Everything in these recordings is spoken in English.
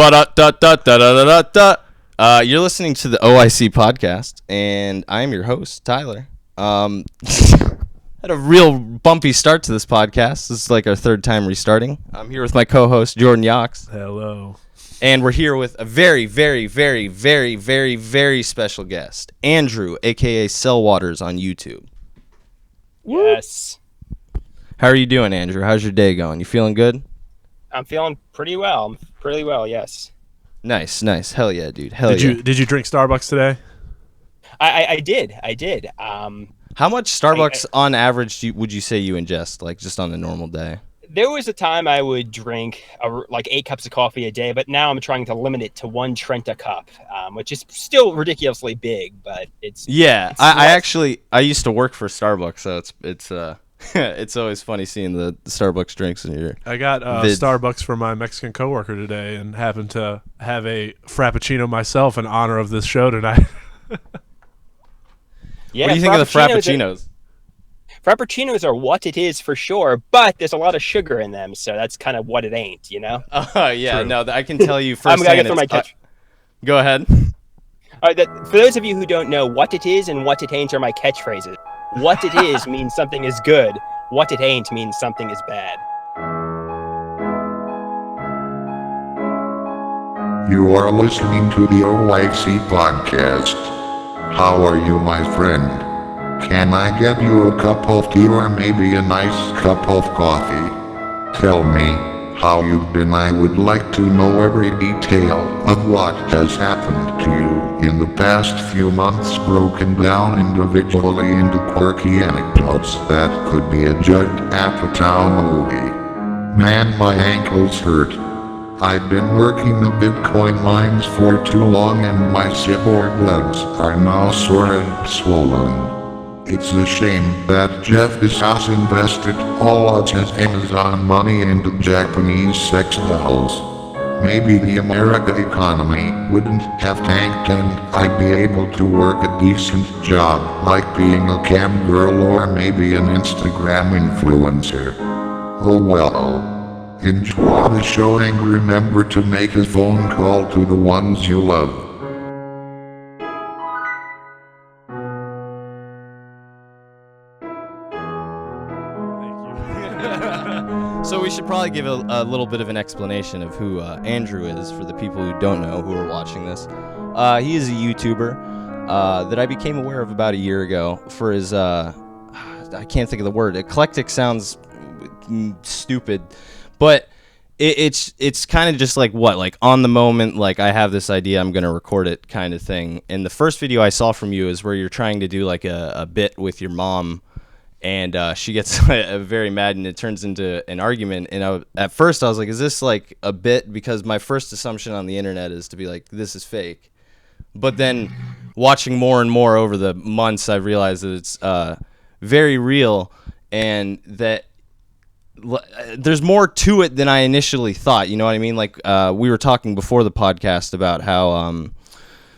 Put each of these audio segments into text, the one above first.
You're listening to the OYC Podcast, and I'm your host, Tyler. Had a real bumpy start to this podcast. This is like our third time restarting. I'm here with my co-host, Jordan Yox. Hello. And we're here with a very, very, very, very, very, very special guest, Andrew, a.k.a. Sellwaters on YouTube. Yes. How are you doing, Andrew? How's your day going? You feeling good? I'm feeling pretty well. Pretty well, yes. Nice. Hell yeah, dude. Hell yeah. Did you drink Starbucks today? I did. How much Starbucks on average would you say you ingest, like just on a normal day? There was a time I would drink like 8 cups of coffee a day, but now I'm trying to limit it to 1 Trenta cup, which is still ridiculously big, but it's... Yeah, it's I used to work for Starbucks, so it's it's always funny seeing the Starbucks drinks in your... I got Starbucks for my Mexican coworker today and happened to have a Frappuccino myself in honor of this show tonight. Yeah, what do you think of the Frappuccinos? Frappuccinos are what it is for sure, but there's a lot of sugar in them, so that's kind of what it ain't, you know? Oh, yeah, True. no, I can tell you firsthand. I'm going to get through my catch. Go ahead. All right, for those of you who don't know, what it is and what it ain't are my catchphrases. What it is means something is good. What it ain't means something is bad. You are listening to the OYC Podcast. How are you, my friend? Can I get you a cup of tea or maybe a nice cup of coffee? Tell me how you've been. I would like to know every detail of what has happened to you in the past few months, broken down individually into quirky anecdotes that could be a Judd Apatow movie. Man, my ankles hurt. I've been working the Bitcoin mines for too long and my cyborg legs are now sore and swollen. It's a shame that Jeff Bezos invested all of his Amazon money into Japanese sex dolls. Maybe the American economy wouldn't have tanked and I'd be able to work a decent job like being a cam girl or maybe an Instagram influencer. Oh well. Enjoy the show and remember to make a phone call to the ones you love. So we should probably give a little bit of an explanation of who Andrew is for the people who don't know who are watching this. He is a YouTuber that I became aware of about a year ago for his, I can't think of the word. Eclectic sounds stupid, but it's kind of just like on the moment, like I have this idea, I'm going to record it kind of thing. And the first video I saw from you is where you're trying to do like a bit with your mom. And she gets very mad, and it turns into an argument. And at first, I was like, is this like a bit? Because my first assumption on the internet is to be like, this is fake. But then watching more and more over the months, I've realized that it's very real, and that there's more to it than I initially thought. You know what I mean? Like we were talking before the podcast about how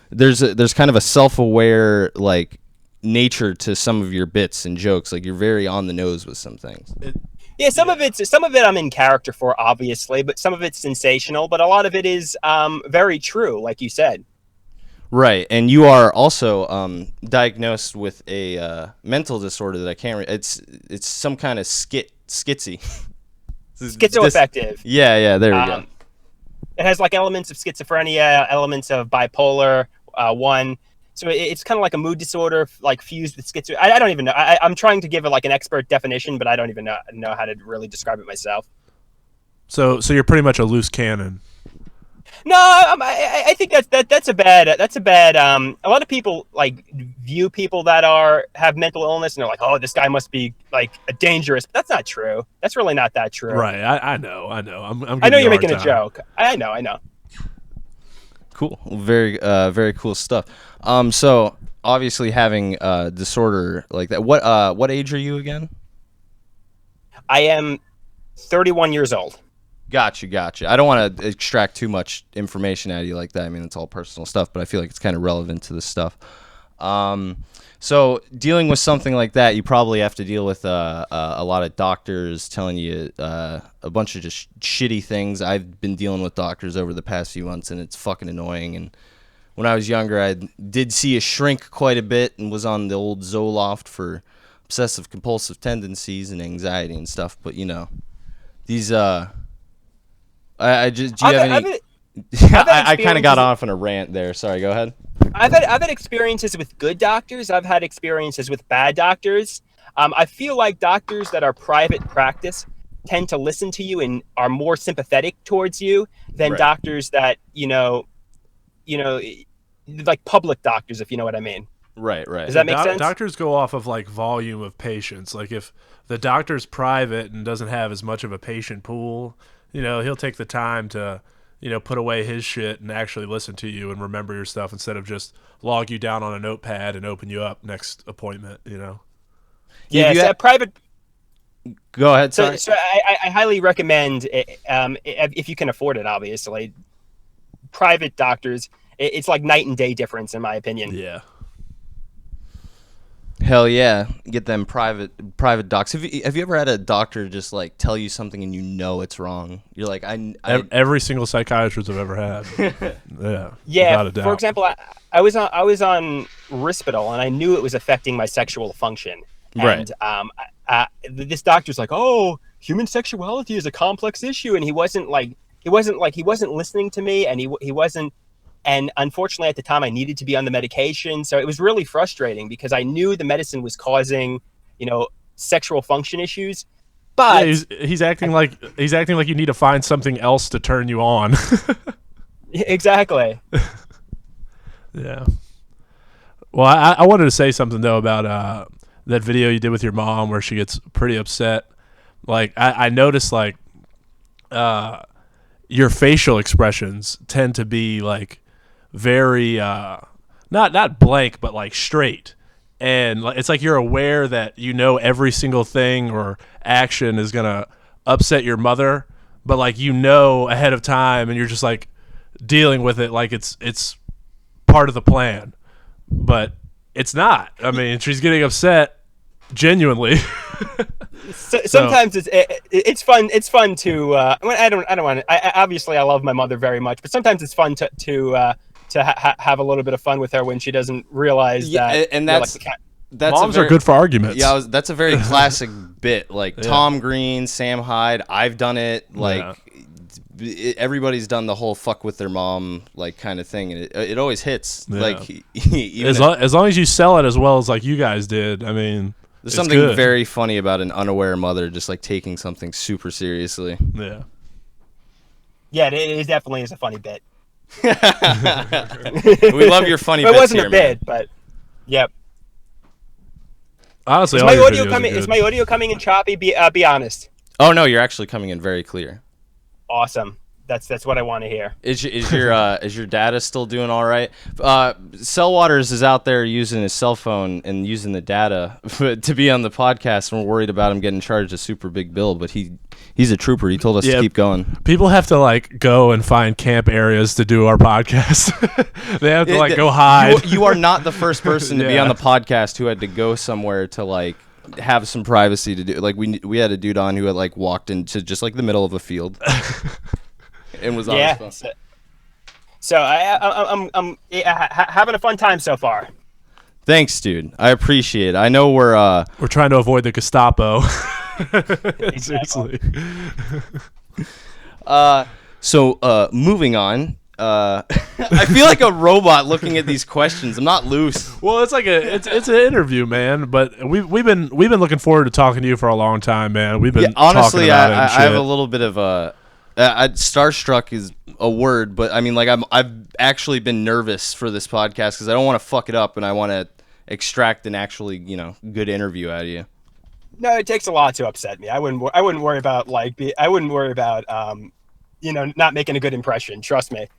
there's kind of a self-aware, like, nature to some of your bits and jokes. Like, you're very on the nose with some things. Yeah, some of it I'm in character for, obviously, but some of it's sensational, but a lot of it is very true, like you said. Right, and you are also diagnosed with a mental disorder that I can't it's some kind of schizzy. Schizoaffective. Yeah, there we go. It has like elements of schizophrenia, elements of bipolar 1. So it's kind of like a mood disorder, like fused with schizo. I don't even know. I'm trying to give it like an expert definition, but I don't even know how to really describe it myself. So you're pretty much a loose cannon. No, I think that's a bad. A lot of people like view people that have mental illness and they're like, oh, this guy must be like a dangerous. But that's not true. That's really not that true. Right. I know. I know you're making a joke. I know. Cool. Very cool stuff. So obviously having a disorder like that, what age are you again? I am 31 years old. Gotcha. I don't want to extract too much information out of you like that. I mean, it's all personal stuff, but I feel like it's kind of relevant to this stuff. So dealing with something like that, you probably have to deal with a lot of doctors telling you a bunch of just shitty things. I've been dealing with doctors over the past few months, and it's fucking annoying. And when I was younger, I did see a shrink quite a bit and was on the old Zoloft for obsessive compulsive tendencies and anxiety and stuff. But these I just do you have any? I kind of got off on a rant there. Sorry, go ahead. I've had experiences with good doctors. I've had experiences with bad doctors. I feel like doctors that are private practice tend to listen to you and are more sympathetic towards you than Right. doctors that like public doctors, if you know what I mean. Right. Does that make sense? Doctors go off of like volume of patients. Like if the doctor's private and doesn't have as much of a patient pool, he'll take the time to put away his shit and actually listen to you and remember your stuff instead of just log you down on a notepad and open you up next appointment, Yeah, so private. Go ahead. So, Sorry. so I highly recommend, if you can afford it, obviously, private doctors. It's like night and day difference, in my opinion. Yeah. Hell yeah, get them private docs. Have you ever had a doctor just like tell you something and it's wrong? You're like, Every single psychiatrist I've ever had. Yeah. Yeah. Without a doubt. For example, I was on Risperdal and I knew it was affecting my sexual function. Right. And this doctor's like, "Oh, human sexuality is a complex issue," and he wasn't listening to me, and he wasn't. And unfortunately, at the time, I needed to be on the medication, so it was really frustrating because I knew the medicine was causing, sexual function issues. But he's acting like you need to find something else to turn you on. Exactly. Yeah. Well, I wanted to say something though about that video you did with your mom where she gets pretty upset. Like I noticed like your facial expressions tend to be like very not blank but like straight, and it's like you're aware that every single thing or action is gonna upset your mother, but like ahead of time, and you're just like dealing with it like it's part of the plan, but it's not. I mean, she's getting upset genuinely. Sometimes it's fun. It's fun to. I don't want to. Obviously, I love my mother very much, but sometimes it's fun to have a little bit of fun with her when she doesn't realize that. And that's Moms are good for arguments. Yeah, that's a very classic bit. Like Tom Green, Sam Hyde. I've done it. Like everybody's done the whole fuck with their mom like kind of thing, and it always hits. Yeah. Like as long as you sell it as well as like you guys did. I mean, there's something good. Very funny about an unaware mother just like taking something super seriously. Yeah. Yeah, it definitely is a funny bit. We love your funny bits. It wasn't here, a bit, man. but yep. Honestly, is my audio coming in choppy? Be honest. Oh no, you're actually coming in very clear. Awesome. That's what I want to hear. Is your data still doing all right? Waters is out there using his cell phone and using the data to be on the podcast, and we're worried about him getting charged a super big bill. But he's a trooper. He told us to keep going. People have to like go and find camp areas to do our podcast. They have to go hide. You are not the first person to be on the podcast who had to go somewhere to like have some privacy to do. Like we had a dude on who had like walked into just like the middle of a field. And was on his phone. So I'm having a fun time so far. Thanks, dude. I appreciate it. I know we're trying to avoid the Gestapo. Seriously. So moving on. I feel like a robot looking at these questions. I'm not loose. Well, it's like it's an interview, man. But we've been looking forward to talking to you for a long time, man. We've been honestly, talking about it and shit. I have a little bit of a. Starstruck is a word, but I mean, like I've actually been nervous for this podcast because I don't want to fuck it up, and I want to extract an actually good interview out of you. No, it takes a lot to upset me. I wouldn't worry about not making a good impression. Trust me.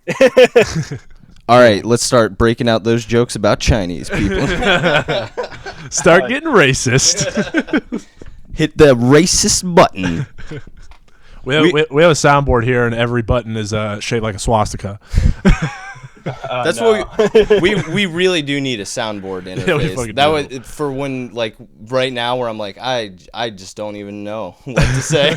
All right, let's start breaking out those jokes about Chinese people. Start getting racist. Hit the racist button. We have a soundboard here, and every button is shaped like a swastika. That's no. what we really do need a soundboard interface. fucking That do. was for when, like, right now where I'm like, I just don't even know what to say.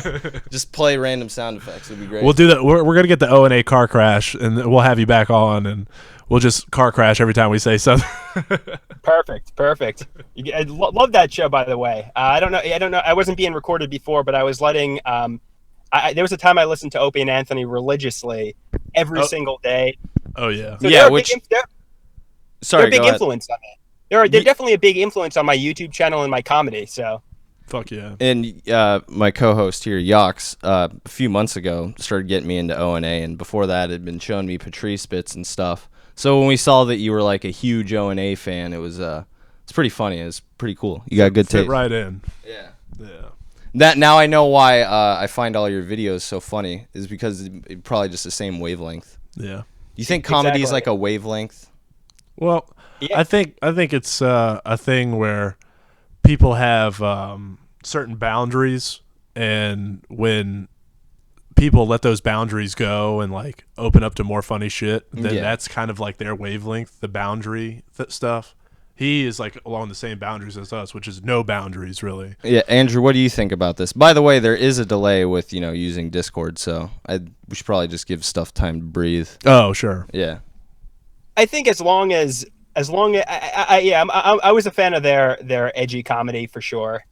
Just play random sound effects. It'd be great. We'll do that. We're gonna get the O&A car crash, and we'll have you back on, and we'll just car crash every time we say something. Perfect. I love that show, by the way. I don't know. I wasn't being recorded before, but I was letting. There was a time I listened to Opie and Anthony religiously every single day. Oh yeah. So Yeah, they're a big go ahead. influence on me. They're definitely a big influence on my YouTube channel and my comedy. So Fuck yeah. And my co-host here, Yox, a few months ago started getting me into O&A, and before that had been showing me Patrice bits and stuff. So when we saw that you were like a huge O&A fan, it's pretty funny. It's pretty cool. You got good Fit taste. right in. Yeah. Yeah. That now I know why I find all your videos so funny is because it's probably just the same wavelength. Yeah. You think comedy is Exactly. like a wavelength? Well, Yeah. I think it's a thing where people have certain boundaries, and when people let those boundaries go and like open up to more funny shit, then Yeah. that's kind of like their wavelength, the boundary stuff. He is like along the same boundaries as us, which is no boundaries really. Yeah, Andrew, what do you think about this? By the way, there is a delay with using Discord, so we should probably just give stuff time to breathe. Oh, sure. Yeah. I think as long as I was a fan of their edgy comedy for sure.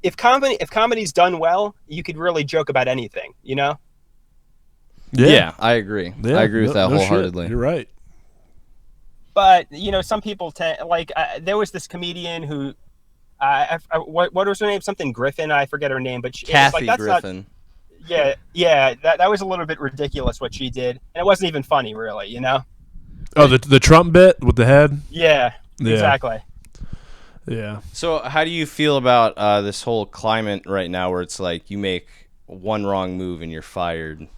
If comedy's done well, you could really joke about anything. Yeah, I agree. I agree with that no shit. wholeheartedly. You're right. But some people there was this comedian who, what was her name? Something Griffin. I forget her name, but Kathy that's Griffin. that was a little bit ridiculous what she did, and it wasn't even funny, really. Oh, the Trump bit with the head? Yeah, Yeah. exactly. Yeah. So how do you feel about this whole climate right now where it's like you make one wrong move and you're fired?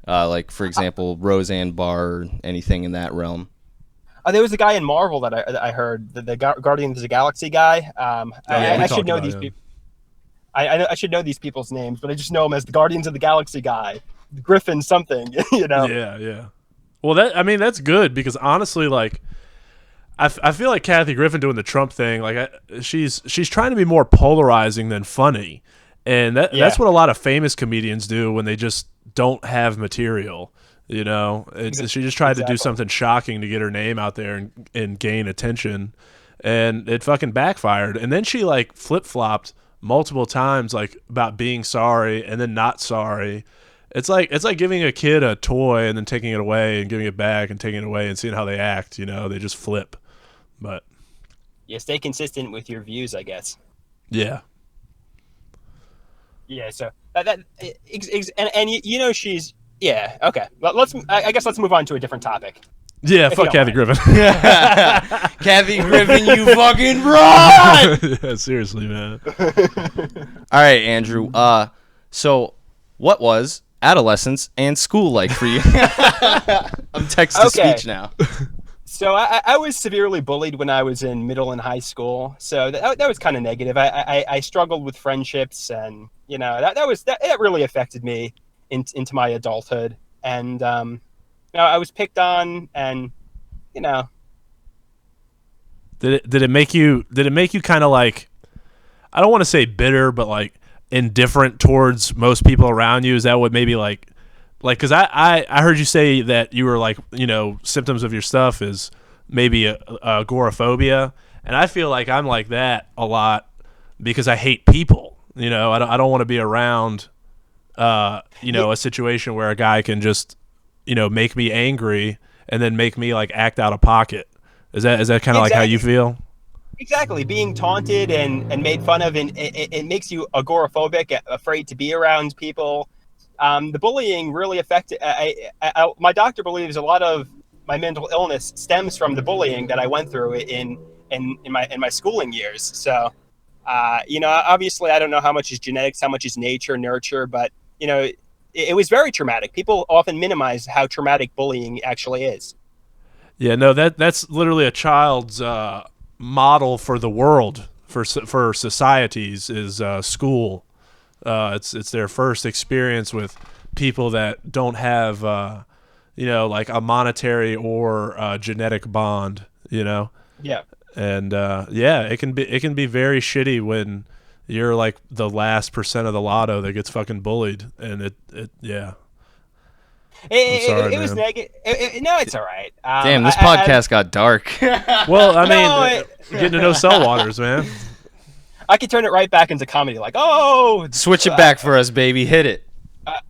Like, for example, Roseanne Barr or anything in that realm. There was a guy in Marvel that I heard, the Guardians of the Galaxy guy. I should know these people. I should know these people's names, but I just know him as the Guardians of the Galaxy guy, Griffin something. Yeah. Well, that's good because honestly, like, I feel like Kathy Griffin doing the Trump thing, like, she's trying to be more polarizing than funny, and that's what a lot of famous comedians do when they just don't have material. She just tried to do something shocking to get her name out there and gain attention, and it fucking backfired. And then she like flip-flopped multiple times, like about being sorry and then not sorry. It's like giving a kid a toy and then taking it away and giving it back and taking it away and seeing how they act. They just flip. But yeah, stay consistent with your views, I guess. yeah. Yeah. So she's. Yeah. Okay. I guess let's move on to a different topic. Yeah, If fuck you Kathy don't Griffin. Kathy Griffin, you fucking broad! Yeah, seriously, man. All right, Andrew. So what was adolescence and school like for you? I'm text to speech now. So I was severely bullied when I was in middle and high school. So that was kind of negative. I struggled with friendships, and that really affected me into my adulthood. And I was picked on, and Did it make you kind of like, I don't want to say bitter, but like indifferent towards most people around you? Is that what maybe like because I heard you say that you were like, symptoms of your stuff is maybe agoraphobia, and I feel like I'm like that a lot because I hate people. I don't want to be around a situation where a guy can just make me angry and then make me like act out of pocket. Is that kind of like how you feel? Exactly. Being taunted and made fun of, and it makes you agoraphobic, afraid to be around people. The bullying really affected. My doctor believes a lot of my mental illness stems from the bullying that I went through in my schooling years. So, obviously, I don't know how much is genetics, how much is nature, nurture, but it was very traumatic. People often minimize how traumatic bullying actually is. Yeah, no, that's literally a child's model for the world, for societies is school. It's their first experience with people that don't have like a monetary or genetic bond, Yeah. And it can be very shitty when you're like the last percent of the lotto that gets fucking bullied, and it It was negative. No, it's all right. Damn, this podcast got dark. Well, I mean, getting to know Sellwaters, man. I could turn it right back into comedy, like, oh, Switch it back for us, baby. Hit it.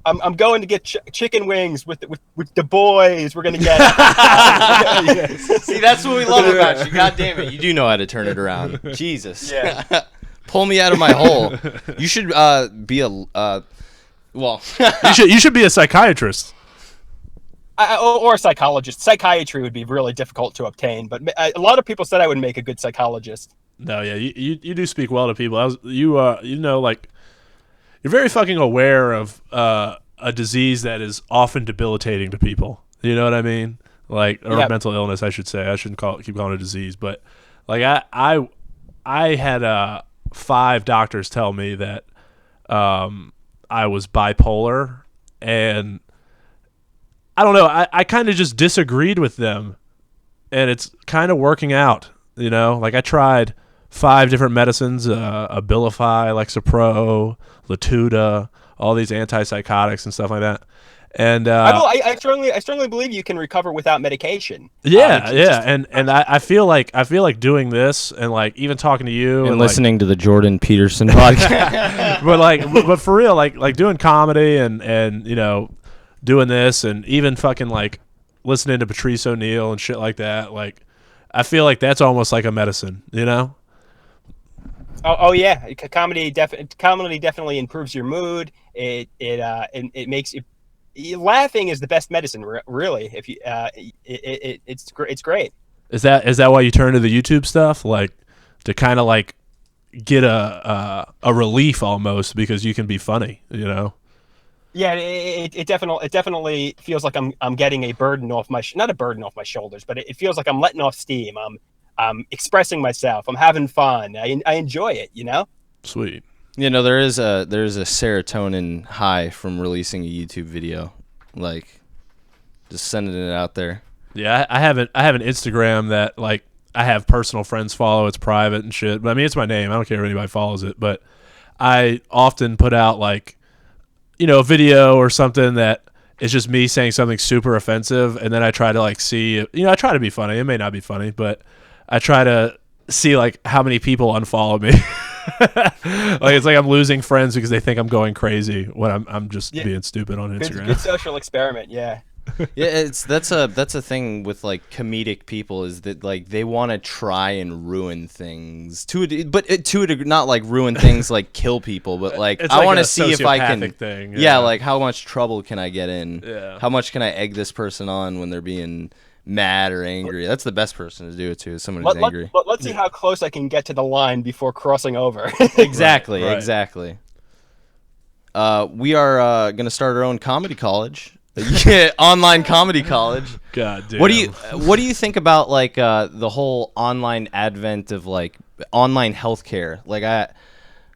I'm going to get chicken wings with the boys. We're gonna get. See, that's what we love about you. God damn it, you do know how to turn it around. Jesus. Yeah. Pull me out of my hole. You should be a well. you should be a psychiatrist. Or a psychologist. Psychiatry would be really difficult to obtain, but a lot of people said I would make a good psychologist. No, yeah, you do speak well to people. Like, you're very fucking aware of a disease that is often debilitating to people. You know what I mean? Like, or mental illness, I should say. I shouldn't keep calling it a disease, but like I had 5 doctors tell me that I was bipolar, and I don't know. I kind of just disagreed with them, and it's kind of working out. Like I tried 5 different medicines: Abilify, Lexapro, Latuda, all these antipsychotics and stuff like that. And I strongly believe you can recover without medication. And I feel like doing this and like even talking to you and listening to the Jordan Peterson podcast. but for real, like doing comedy and doing this and even fucking like listening to Patrice O'Neal and shit like that. Like, I feel like that's almost like a medicine, Oh yeah, comedy definitely improves your mood. It makes you. Laughing is the best medicine, really. If you, it's great. Is that why you turn to the YouTube stuff, like to kind of like get a relief almost, because you can be funny, Yeah, it definitely feels like I'm getting a burden off not a burden off my shoulders, but it feels like I'm letting off steam. I'm expressing myself. I'm having fun. I enjoy it. Sweet. There is a serotonin high from releasing a YouTube video, like just sending it out there. Yeah, I have an Instagram that like I have personal friends follow. It's private and shit, but I mean it's my name. I don't care if anybody follows it, but I often put out like a video or something that is just me saying something super offensive, and then I try to like see I try to be funny. It may not be funny, but I try to see like how many people unfollow me. Like it's like I'm losing friends because they think I'm going crazy when I'm just being stupid on Instagram. Good social experiment, yeah. Yeah, that's a thing with like comedic people, is that like they want to try and ruin things not like ruin things like kill people, but like I want to see if I can thing, like how much trouble can I get in? Yeah. How much can I egg this person on when they're being mad or angry? That's the best person to do it to, is someone who's angry. Let's see how close I can get to the line before crossing over. Exactly. Right. Exactly. We are going to start our own comedy college. Online comedy college. God damn. What do you think about like the whole online advent of like online healthcare? Like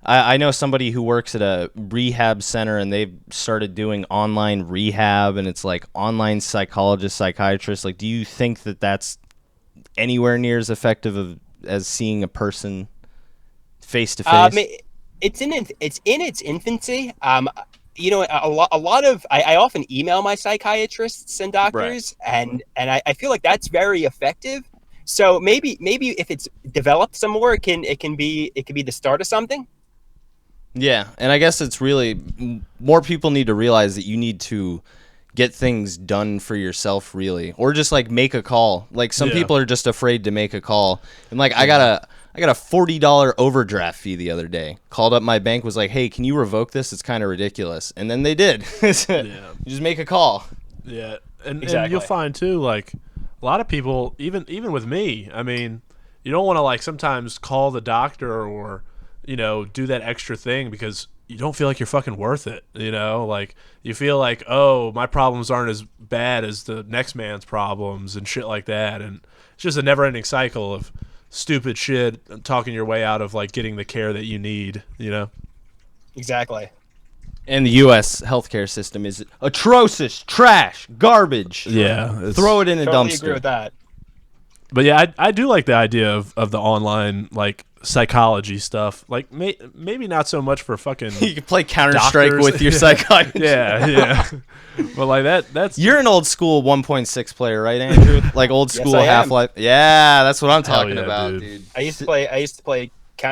I know somebody who works at a rehab center, and they've started doing online rehab, and it's like online psychologist, psychiatrist. Like, do you think that that's anywhere near as effective as seeing a person face to face? It's in its infancy. A lot of I often email my psychiatrists and doctors, right. and I feel like that's very effective. So maybe if it's developed some more, it can be the start of something. Yeah, and I guess it's really more people need to realize that you need to get things done for yourself, really, or just like make a call. Like some people are just afraid to make a call, and like I got a $40 overdraft fee the other day. Called up my bank, was like, "Hey, can you revoke this? It's kind of ridiculous." And then they did. You just make a call. Yeah, and you'll find too, like a lot of people, even with me. I mean, you don't want to like sometimes call the doctor or do that extra thing because you don't feel like you're fucking worth it. Like you feel like, oh, my problems aren't as bad as the next man's problems and shit like that, and it's just a never-ending cycle of stupid shit, talking your way out of like getting the care that you need. Exactly. And the U.S. healthcare system is atrocious, trash, garbage. Yeah, Throw it in a Totally dumpster. agree with that. But yeah, I do like the idea of the online like psychology stuff. Like maybe not so much for fucking You can play Counter-Strike doctors. with your psychiatrist. yeah. But like that's You're an old school 1.6 player, right, Andrew? Like old school I am. Half-Life. Yeah, that's what I'm Hell talking yeah, about, dude. dude. I used to play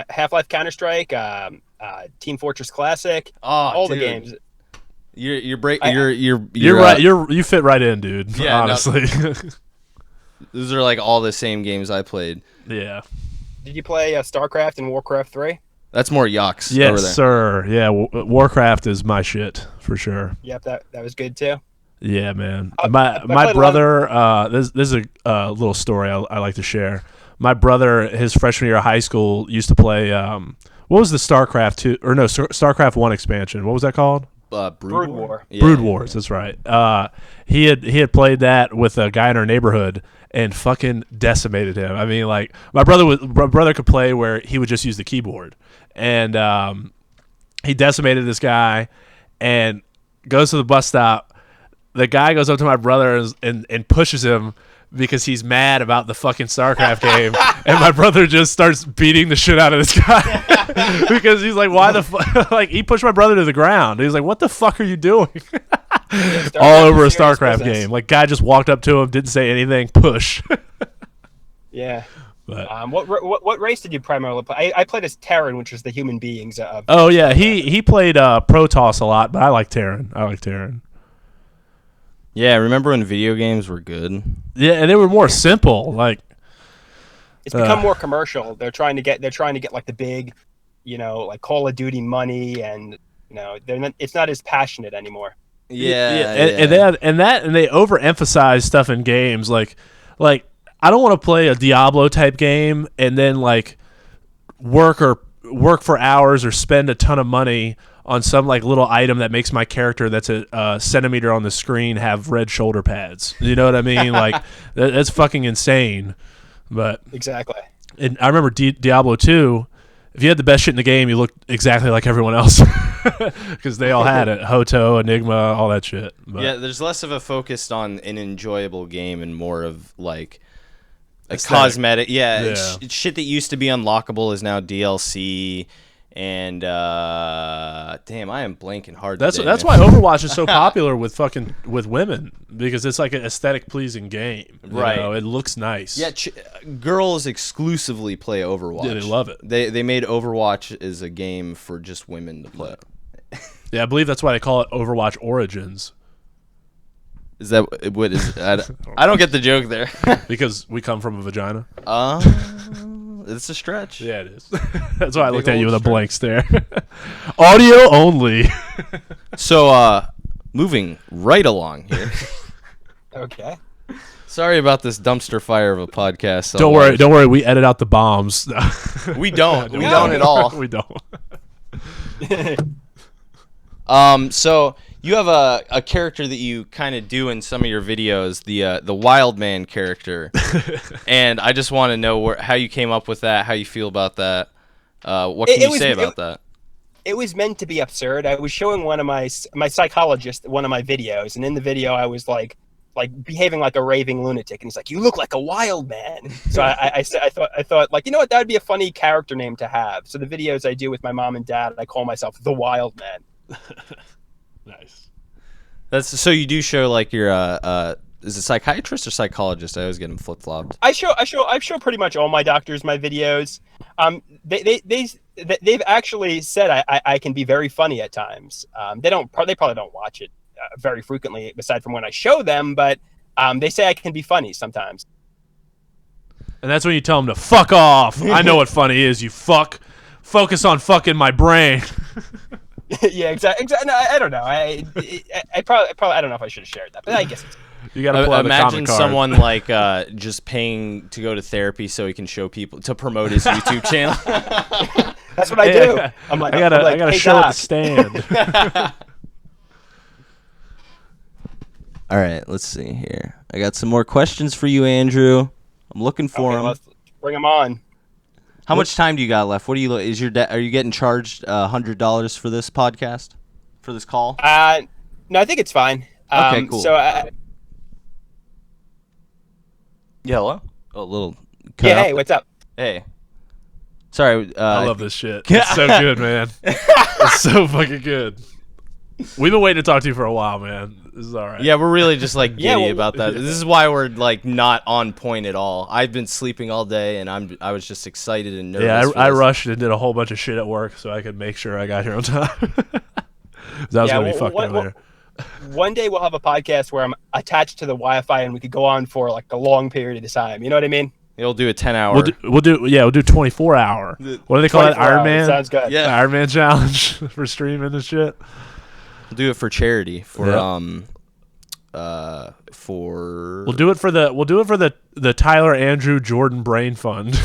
Half-Life, Counter-Strike, Team Fortress Classic, Oh, all the dude. games. You're right. You fit right in, dude. Yeah, no. honestly. Those are like all the same games I played. Yeah. Did you play StarCraft and Warcraft 3? That's more yucks over Yes, there. sir. Yeah, Warcraft is my shit for sure. Yep, that was good too. Yeah, man. I My played brother. This is a little story I like to share. My brother, his freshman year of high school, used to play. What was the StarCraft 2 or no StarCraft 1 expansion? What was that called? Brood War. War. Yeah. Brood Wars. That's right. He had played that with a guy in our neighborhood and fucking decimated him. I mean, like my brother could play where he would just use the keyboard, and he decimated this guy and goes to the bus stop. The guy goes up to my brother and pushes him because he's mad about the fucking StarCraft game, and my brother just starts beating the shit out of this guy because he's like, "Why the fuck?" Like he pushed my brother to the ground. He's like, "What the fuck are you doing?" All over a StarCraft game. Like guy just walked up to him, didn't say anything, push. Yeah. But What race did you primarily play? I played as Terran, which is the human beings. oh yeah, he played Protoss a lot, but I like Terran. Yeah, remember when video games were good? Yeah, and they were more simple. Like It's become more commercial. They're trying to get like the big, like Call of Duty money, and it's not as passionate anymore. Yeah. And they overemphasize stuff in games. Like I don't want to play a Diablo type game and then like work for hours or spend a ton of money on some like little item that makes my character that's a centimeter on the screen have red shoulder pads. You know what I mean? Like that's fucking insane. But Exactly. and I remember Diablo 2. If you had the best shit in the game, you looked exactly like everyone else because they all had it. Hoto, Enigma, all that shit. But Yeah, there's less of a focus on an enjoyable game and more of like a Aesthetic. cosmetic. Yeah, Yeah. shit that used to be unlockable is now DLC. And damn, I am blanking hard. That's today, that's man. why Overwatch is so popular with women because it's like an aesthetic pleasing game. You Right. know, it looks nice. Yeah, girls exclusively play Overwatch. Yeah, they love it. They made Overwatch as a game for just women to play. Yeah, I believe that's why they call it Overwatch Origins Is that what is? I don't get the joke there. because we come from a vagina. It's a stretch. Yeah, it is. That's why I looked at you old with a blank stare. Audio only. So, moving right along here. Okay. Sorry about this dumpster fire of a podcast. Don't worry. We edit out the bombs. We don't. We No. don't at all. We don't. So you have a character that you kind of do in some of your videos, the wild man character, and I just want to know how you came up with that, how you feel about that. What can you say about that? It was meant to be absurd. I was showing one of my psychologist one of my videos, and in the video I was like behaving like a raving lunatic, and he's like, "You look like a wild man." So I thought like, you know what, that would be a funny character name to have. So the videos I do with my mom and dad, I call myself the Wild Man. Nice. That's so you do show like you're is it psychiatrist or psychologist? I always get them flip flopped. I show pretty much all my doctors my videos. They've actually said I can be very funny at times. They probably don't watch it very frequently, aside from when I show them, but they say I can be funny sometimes. And that's when you tell them to fuck off. I know what funny is. You fuck. Focus on fucking my brain. Yeah, exactly. No, I don't know. I probably I don't know if I should have shared that, but I guess. You gotta pull out the Imagine comic card. someone like just paying to go to therapy so he can show people to promote his YouTube channel. That's what I do. I'm like, I gotta hey, show at Doc. the stand. All right, let's see here. I got some more questions for you, Andrew. I'm looking for them. Let's bring them on. How much time do you got left? What do you are you getting charged $100 for this podcast? for this call? No, I think it's fine. Okay, cool. So, Yeah, hello? Oh, a little cut yeah, out. hey, what's up? Hey. Sorry. I love this shit. It's so good, man. It's so fucking good. We've been waiting to talk to you for a while, man. This is all right. Yeah, we're really just like giddy well, about that. This is why we're like not on point at all. I've been sleeping all day, and I was just excited and nervous. Yeah, for I this. rushed and did a whole bunch of shit at work so I could make sure I got here on time. That was gonna be fucked up later. One day we'll have a podcast where I'm attached to the Wi-Fi and we could go on for like a long period of time. You know what I mean? You'll do a 10-hour. We'll do 24-hour. What do they call it? 24 Iron hours. Man. Sounds good. Yeah. The Iron Man challenge for streaming and shit. We'll do it for charity. For We'll do it for the Tyler Andrew Jordan Brain Fund.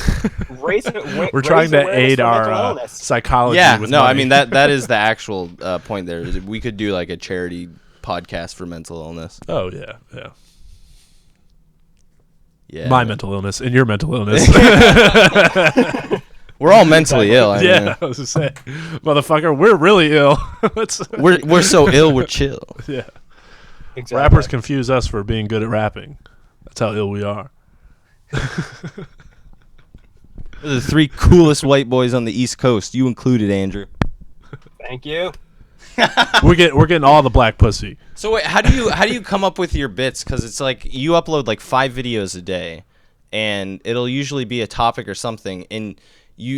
We're trying to aid our psychology. Yeah, with no, money. I mean that is the actual point there. Is we could do like a charity podcast for mental illness. Oh yeah, yeah. Yeah, My mental illness and your mental illness. we're all mentally ill. I Yeah, mean, I was just saying, motherfucker, we're really ill. we're so ill, we're chill. Yeah. Exactly. Rappers confuse us for being good at rapping. That's how ill we are. We're the 3 coolest white boys on the East Coast. You included, Andrew. Thank you. We're getting all the black pussy. So wait, how do you come up with your bits? Because it's like you upload like 5 videos a day, and it'll usually be a topic or something. And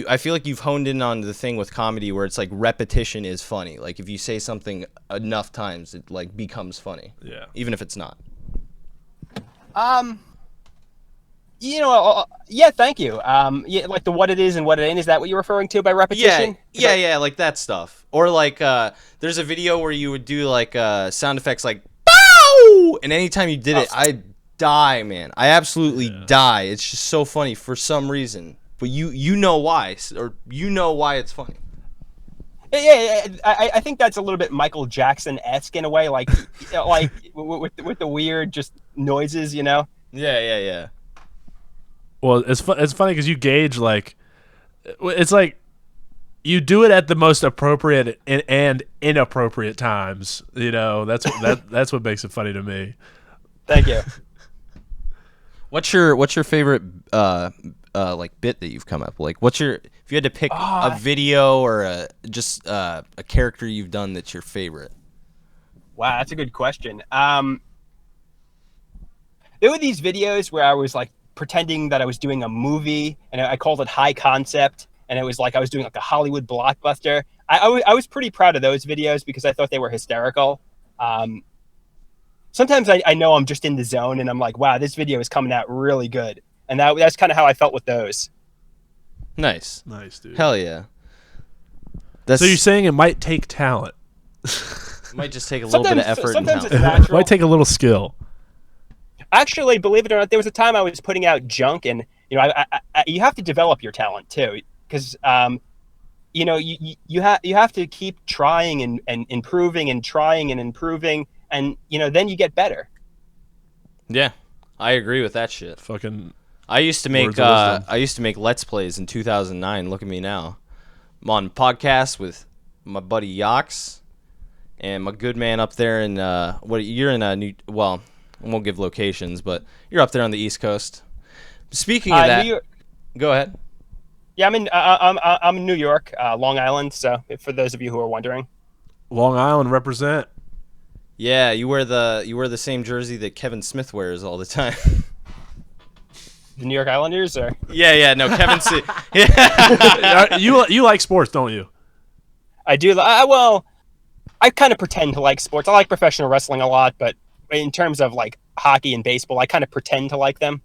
I feel like you've honed in on the thing with comedy where it's like repetition is funny. Like if you say something enough times, it like becomes funny. Yeah. Even if it's not. Yeah, thank you. Yeah, like the what it is and what it ain't. Is that what you're referring to by repetition? Yeah, like that stuff. Or like, there's a video where you would do like sound effects like "bow," and anytime you did it, I die, man. I absolutely die. It's just so funny for some reason. But you know why, or you know why it's funny. Yeah, I think that's a little bit Michael Jackson-esque in a way, like like with the weird just noises, you know. Yeah. Well, it's funny because you gauge like, it's like you do it at the most appropriate and inappropriate times. You know, that's what makes it funny to me. Thank you. What's your favorite like bit that you've come up with? Like, if you had to pick a video or just a character you've done that's your favorite? Wow, that's a good question. There were these videos where I was like pretending that I was doing a movie, and I called it High Concept, and it was like I was doing like a Hollywood blockbuster. I was pretty proud of those videos because I thought they were hysterical. Sometimes I know I'm just in the zone, and I'm like, wow, this video is coming out really good. And that's kind of how I felt with those. Nice, dude. Hell yeah. So you're saying it might take talent? It might just take a little bit of effort. Sometimes and it's talent. natural. Might take a little skill. Actually, believe it or not, there was a time I was putting out junk, and you have to develop your talent too, because you have to keep trying and improving and trying and improving, and then you get better. Yeah, I agree with that shit. Fucking. I used to make Let's Plays in 2009. Look at me now. I'm on podcasts with my buddy Yox and my good man up there in you're in I won't give locations, but you're up there on the East Coast. Speaking of that, go ahead. Yeah, I'm in New York, Long Island. So for those of you who are wondering, Long Island represent. Yeah, you wear the same jersey that Kevin Smith wears all the time. The New York Islanders, or yeah, no, Kevin Smith. You like sports, don't you? I do. Well, I kind of pretend to like sports. I like professional wrestling a lot, but in terms of like hockey and baseball, I kind of pretend to like them.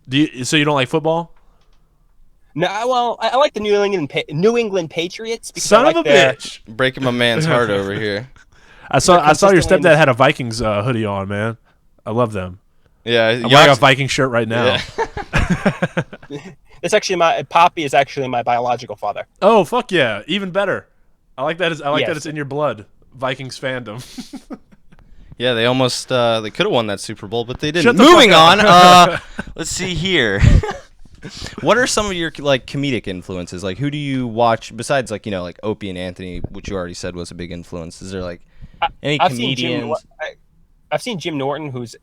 So you don't like football? No, well, I like the New England Patriots. Because Son I like of a bitch! Breaking my man's heart over here. I saw your stepdad had a Vikings hoodie on, man. I love them. Yeah, I'm wearing a Viking shirt right now. Yeah. It's actually my Poppy is actually my biological father. Oh fuck yeah! Even better. I like that. That it's in your blood. Vikings fandom. Yeah, they almost they could have won that Super Bowl, but they didn't. Shut the Moving fuck on. up. Let's see here. What are some of your like comedic influences? Like, who do you watch besides like like Opie and Anthony, which you already said was a big influence? Is there like any comedians? I've seen Jim Norton, who's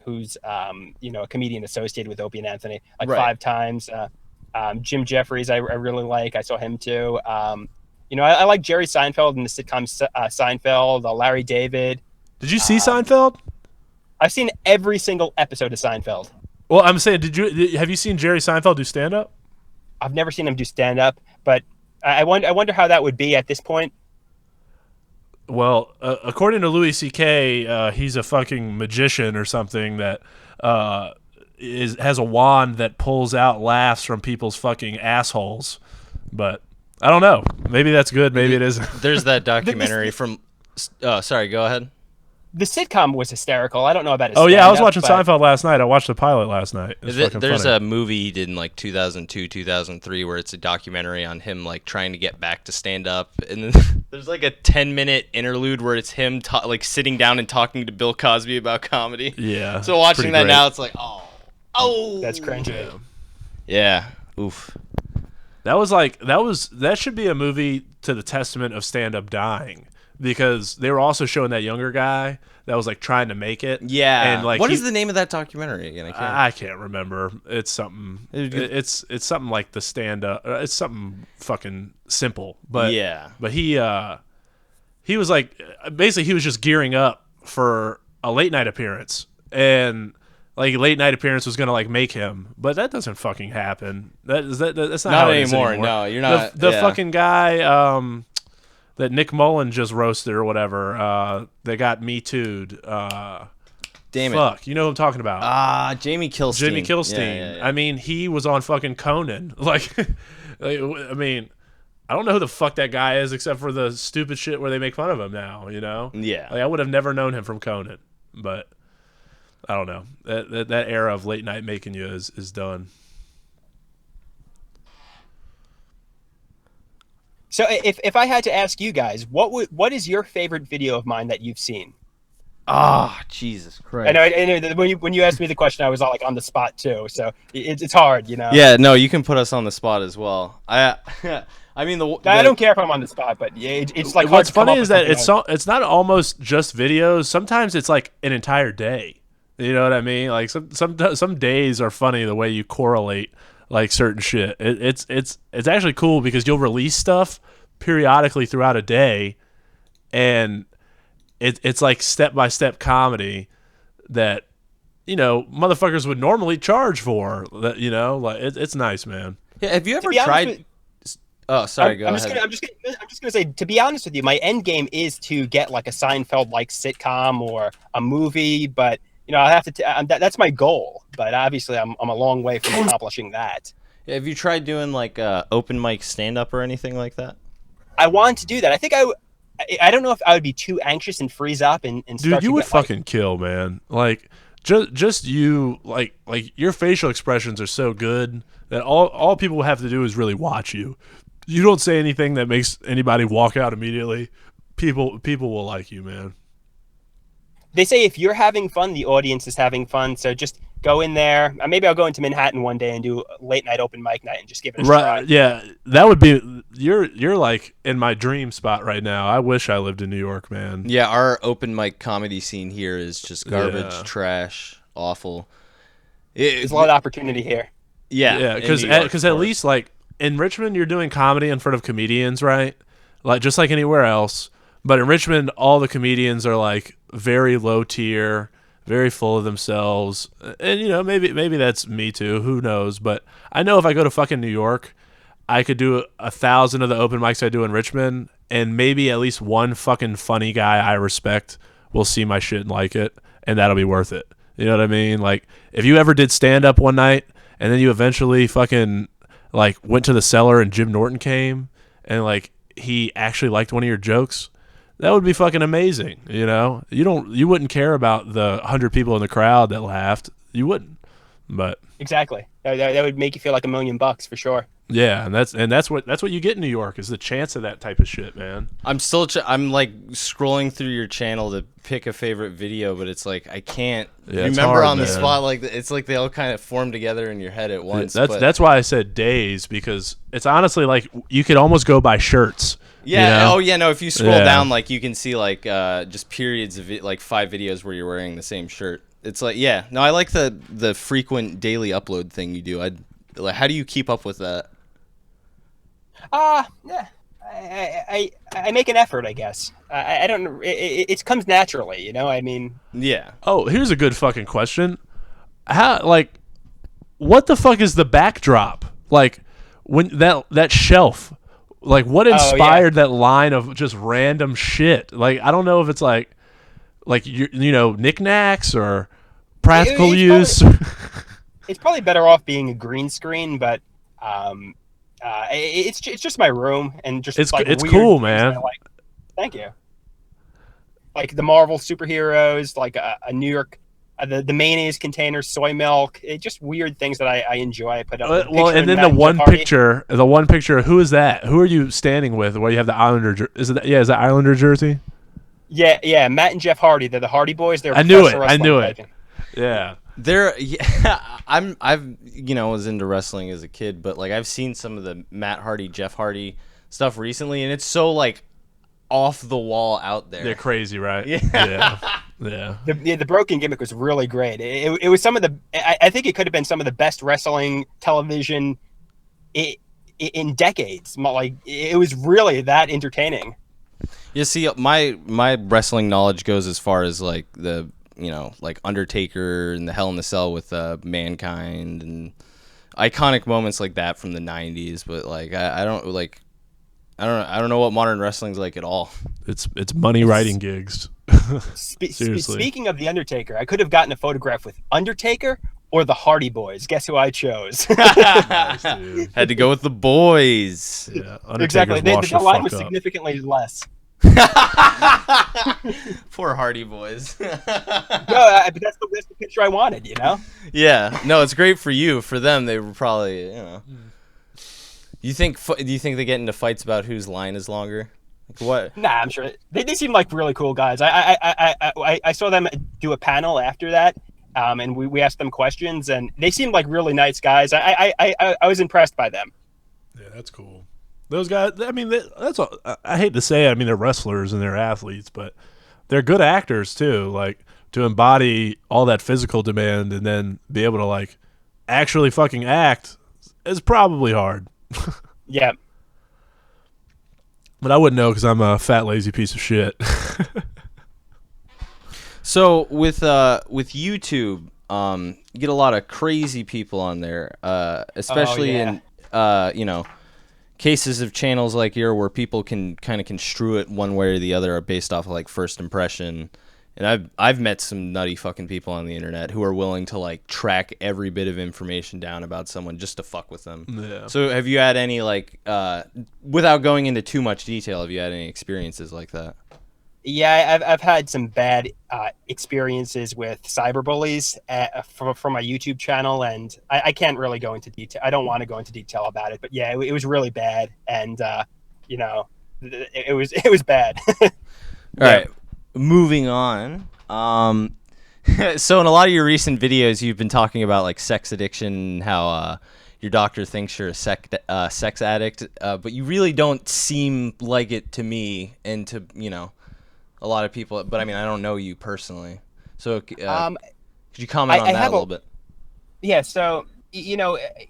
a comedian associated with Opie and Anthony, like Right. 5 times. Jim Jeffries, I really like. I saw him too. I like Jerry Seinfeld in the sitcom Seinfeld. Larry David. Did you see Seinfeld? I've seen every single episode of Seinfeld. Well, I'm saying, have you seen Jerry Seinfeld do stand up? I've never seen him do stand up, but I wonder how that would be at this point. Well, according to Louis C.K., he's a fucking magician or something that has a wand that pulls out laughs from people's fucking assholes. But I don't know. Maybe that's good. Maybe it isn't. There's that documentary from. Sorry, go ahead. The sitcom was hysterical. I don't know about his Oh yeah, I was stand-up, watching but Seinfeld last night. I watched the pilot last night. It's fucking There's funny. a movie he did in like 2002, 2003 where it's a documentary on him like trying to get back to stand up, and then there's like a 10-minute interlude where it's him like sitting down and talking to Bill Cosby about comedy. Yeah. So watching pretty that great. now, it's like oh, that's cringy. yeah, oof. That should be a movie to the testament of stand up dying, because they were also showing that younger guy that was like trying to make it. Yeah. And like what is the name of that documentary again? I can't remember. It's something. It's something like the stand up. It's something fucking simple. But yeah. But he was like, basically he was just gearing up for a late night appearance, and like late night appearance was gonna like make him, but that doesn't fucking happen. That's not how it is anymore. anymore. No, you're not. The yeah. fucking guy that Nick Mullen just roasted or whatever. They got Me Too'd. Damn it. Fuck, you know who I'm talking about? Jamie Kilstein. Jamie Kilstein. Yeah. I mean, he was on fucking Conan. Like, I mean, I don't know who the fuck that guy is except for the stupid shit where they make fun of him now. You know? Yeah. Like, I would have never known him from Conan, but I don't know. That era of late night making you is done. So if I had to ask you guys, what is your favorite video of mine that you've seen? Jesus Christ. I know that when you asked me the question, I was all like on the spot too. So it's hard, you know. Yeah, no, you can put us on the spot as well. I mean, I don't care if I'm on the spot, but yeah, it's like hard What's to come funny up is with that something it's not almost just videos. Sometimes it's like an entire day. You know what I mean? Like some days are funny the way you correlate like certain shit. It's actually cool because you'll release stuff periodically throughout a day, and it's like step-by-step comedy that motherfuckers would normally charge for. That like it's nice, man. Yeah, have you ever tried? Oh, sorry. Go ahead. I'm just gonna say, to be honest with you, my end game is to get like a Seinfeld-like sitcom or a movie, but I have to. That's my goal, but obviously, I'm a long way from accomplishing that. Yeah, have you tried doing like open mic stand-up or anything like that? I want to do that. I think I don't know if I would be too anxious and freeze up and start. Dude, you would get, fucking kill, man. Like just you, like your facial expressions are so good that all people have to do is really watch you. You don't say anything that makes anybody walk out immediately. People will like you, man. They say if you're having fun, the audience is having fun. So just go in there. Maybe I'll go into Manhattan one day and do a late night open mic night and just give it a try. Yeah, that would be you're like in my dream spot right now. I wish I lived in New York, man. Yeah, our open mic comedy scene here is just garbage, trash, awful. There's a lot of opportunity here. Yeah, because at least like in Richmond, you're doing comedy in front of comedians, right? Like just like anywhere else. But in Richmond, all the comedians are like very low tier, very full of themselves. And maybe that's me too. Who knows? But I know if I go to fucking New York, I could do 1,000 of the open mics I do in Richmond, and maybe at least one fucking funny guy I respect will see my shit and like it, and that'll be worth it. You know what I mean? Like if you ever did stand up one night and then you eventually fucking like went to the cellar and Jim Norton came and like he actually liked one of your jokes, that would be fucking amazing. You wouldn't care about the 100 people in the crowd that laughed. You wouldn't. But Exactly. That would make you feel like $1 million for sure. Yeah, and that's what you get in New York is the chance of that type of shit, man. I'm still I'm like scrolling through your channel to pick a favorite video, but it's like I can't remember hard, on the man. spot. Like it's like they all kind of form together in your head at once. That's why I said days, because it's honestly like you could almost go by shirts. Yeah. You know? Oh yeah. No. If you scroll down, like you can see like just periods of like 5 videos where you're wearing the same shirt. It's like No, I like the frequent daily upload thing you do. Like, how do you keep up with that? Yeah. I make an effort, I guess. I don't. It comes naturally, you know. I mean. Yeah. Oh, here's a good fucking question. What the fuck is the backdrop? Like, when that shelf, like, what inspired that line of just random shit? Like, I don't know if it's like you know, knickknacks or practical use. It's probably better off being a green screen, but it's just my room and just it's like it's weird cool, things man. that I like. Thank you. Like the Marvel superheroes, like a New York, the mayonnaise container, soy milk. It's just weird things that I enjoy. I put up. Well, and then the one picture, who is that? Who are you standing with? Where you have the Islander? Is that Islander jersey? Yeah, Matt and Jeff Hardy. They're the Hardy Boys. They're I knew it. wrestling. Yeah. I've was into wrestling as a kid, but like I've seen some of the Matt Hardy, Jeff Hardy stuff recently, and it's so like off the wall out there. They're crazy, right? Yeah. Yeah. The broken gimmick was really great. It was some of the. I think it could have been some of the best wrestling television in decades. Like it was really that entertaining. You see, my wrestling knowledge goes as far as like the like Undertaker and the Hell in the Cell with Mankind and iconic moments like that from the 90s. But like I don't know what modern wrestling's like at all. It's money writing gigs. Seriously. Speaking of the Undertaker, I could have gotten a photograph with Undertaker or the Hardy Boys. Guess who I chose? Nice, dude. Had to go with the boys. Yeah, Exactly. Undertaker's The line was washed up. significantly less. Poor Hardy Boys. No, but that's the picture I wanted, you know? Yeah. No, it's great for you. For them, they were probably, Do you think they get into fights about whose line is longer? Like what? Nah, I'm sure they seem like really cool guys. I saw them do a panel after that, and we asked them questions, and they seemed like really nice guys. I was impressed by them. Yeah, that's cool. Those guys, I mean, that's all, I hate to say it, I mean, they're wrestlers and they're athletes, but they're good actors too. Like, to embody all that physical demand and then be able to, like, actually fucking act is probably hard. Yeah. But I wouldn't know because I'm a fat, lazy piece of shit. So with YouTube, you get a lot of crazy people on there, especially in cases of channels like yours where people can kind of construe it one way or the other based off of like first impression. And I've met some nutty fucking people on the internet who are willing to like track every bit of information down about someone just to fuck with them. Yeah. So have you had any like without going into too much detail, have you had any experiences like that? Yeah, I've had some bad experiences with cyberbullies from my YouTube channel, and I can't really go into detail. I don't want to go into detail about it, but yeah, it was really bad, and it was bad. All right, moving on. So in a lot of your recent videos, you've been talking about like sex addiction, how your doctor thinks you're a sex addict, but you really don't seem like it to me and to a lot of people, but I mean, I don't know you personally. So could you comment on that a little bit? Yeah, so,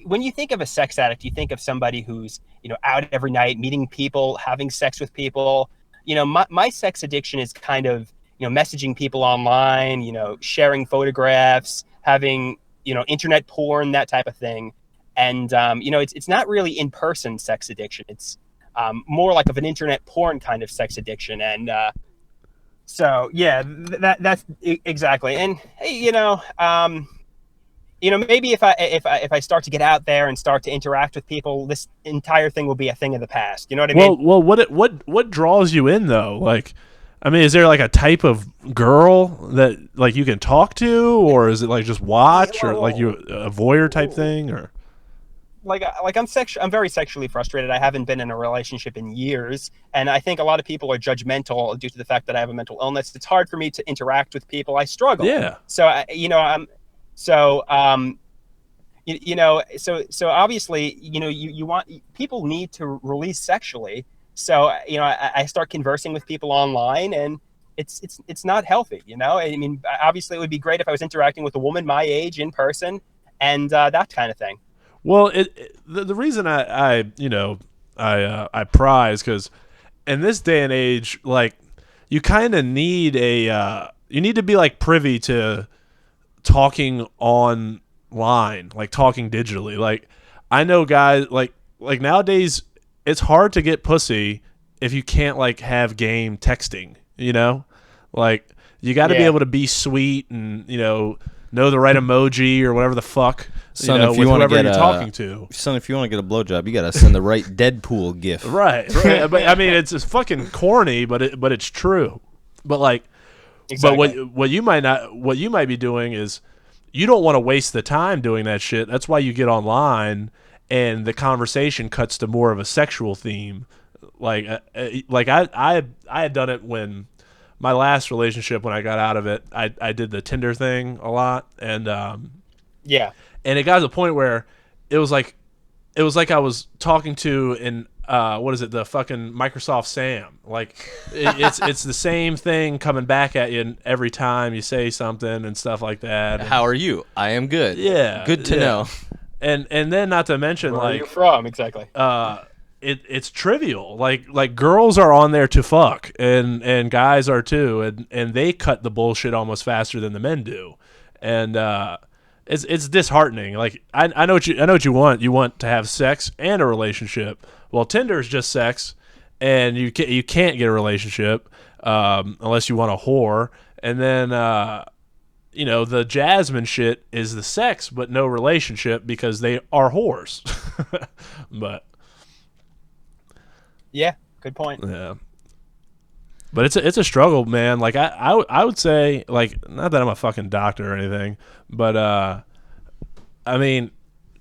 when you think of a sex addict, you think of somebody who's, out every night, meeting people, having sex with people. My sex addiction is kind of, messaging people online, sharing photographs, having, internet porn, that type of thing. And, it's not really in-person sex addiction. It's more like of an internet porn kind of sex addiction. And, so yeah, that's exactly. And hey, maybe if I start to get out there and start to interact with people, this entire thing will be a thing of the past. You know what I mean? Well, what draws you in though? Like, I mean, is there like a type of girl that like you can talk to, or is it like just watch, or like you a voyeur type thing, or? I'm very sexually frustrated. I haven't been in a relationship in years, and I think a lot of people are judgmental due to the fact that I have a mental illness. It's hard for me to interact with people. I struggle. Yeah. So so obviously, you want people need to release sexually. So I start conversing with people online, and it's not healthy. I mean, obviously, it would be great if I was interacting with a woman my age in person, and that kind of thing. Well, the reason I prize, because in this day and age, like, you kind of need you need to be like privy to talking online, like talking digitally. Like, I know guys like nowadays it's hard to get pussy if you can't like have game texting. Like, you got to be able to be sweet and know the right emoji or whatever the fuck. Son, with whoever you're talking to. Son, if you want to get a blowjob, you gotta send the right Deadpool gif. Right. But I mean, it's fucking corny, but it's true. But like, Exactly. but what you might be doing is, you don't want to waste the time doing that shit. That's why you get online, and the conversation cuts to more of a sexual theme. Like I had done it when my last relationship, when I got out of it, I did the Tinder thing a lot, and and it got to the point where it was like I was talking to the fucking Microsoft Sam. Like, it's the same thing coming back at you every time you say something and stuff like that. How are you? I am good. Yeah, Good to know. And then, not to mention, Where are like, you from exactly? it's trivial. Like girls are on there to fuck, and guys are too, and they cut the bullshit almost faster than the men do, and it's disheartening. Like, I know what you want. You want to have sex and a relationship. Well, Tinder is just sex, and you can't get a relationship unless you want a whore. And then the Jasmine shit is the sex but no relationship because they are whores. But Yeah, good point. yeah. But it's a struggle, man. Like, I would say, like, not that I'm a fucking doctor or anything, but I mean,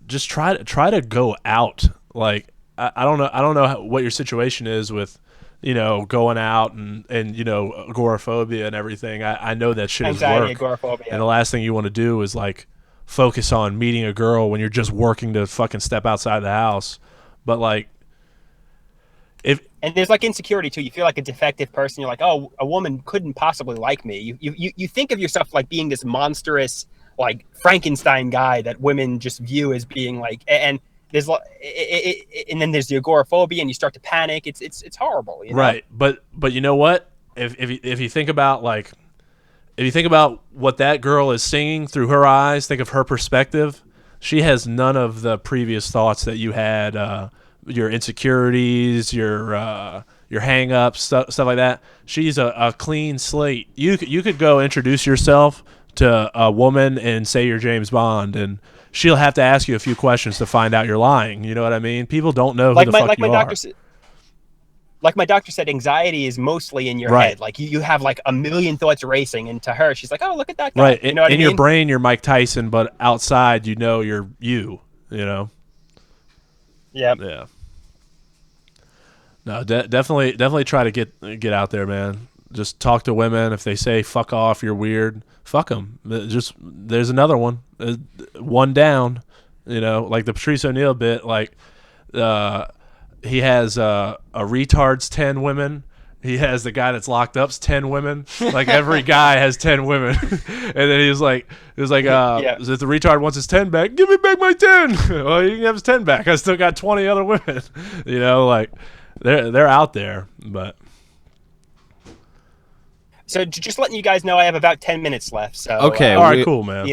just try to go out. Like, I don't know what your situation is with going out and agoraphobia and everything. I know that shit is Anxiety, work. agoraphobia. And the last thing you want to do is like focus on meeting a girl when you're just working to fucking step outside the house. But like, and there's like insecurity too. You feel like a defective person. You're like, oh, a woman couldn't possibly like me. You think of yourself like being this monstrous, like, Frankenstein guy that women just view as being like, and there's and then there's the agoraphobia, and you start to panic. It's horrible, Right. But you know what? If you think about what that girl is seeing through her eyes, think of her perspective. She has none of the previous thoughts that you had. Your insecurities, your hang-ups, stuff like that. She's a clean slate. You could go introduce yourself to a woman and say you're James Bond, and she'll have to ask you a few questions to find out you're lying. You know what I mean? People don't know who the fuck you are. Like my doctor said, anxiety is mostly in your head. Like, you have like a million thoughts racing, and to her, she's like, "Oh, look at that guy." Right. You know what I mean? In your brain, you're Mike Tyson, but outside, you're you. Yeah. Yeah. No, definitely try to get out there, man. Just talk to women. If they say "fuck off," you're weird. Fuck them. Just, there's another one. One down. Like the Patrice O'Neal bit. Like, he has a retard's 10 women. He has the guy that's locked up's 10 women. Like, every guy has 10 women. And then he was like, if the retard wants his 10 back, give me back my 10. Well, you can have his 10 back. I still got 20 other women. Like, they're out there, but. So just letting you guys know, I have about 10 minutes left. So Okay, all right, cool, man.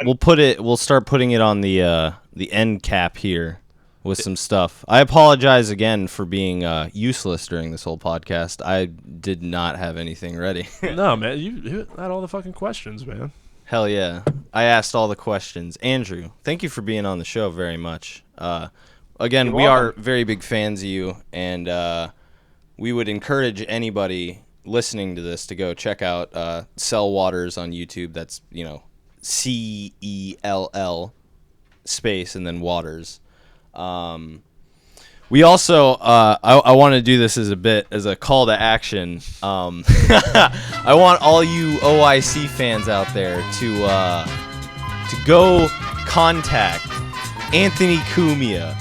We'll start putting it on the end cap here with some stuff. I apologize again for being useless during this whole podcast. I did not have anything ready. No, man, you had all the fucking questions, man. Hell yeah. I asked all the questions. Andrew, thank you for being on the show very much. Again, we are very big fans of you, and we would encourage anybody listening to this to go check out Cell Waters on YouTube. That's, CELL space and then Waters. We also, I want to do this as a call to action. I want all you OYC fans out there to go contact Anthony Cumia,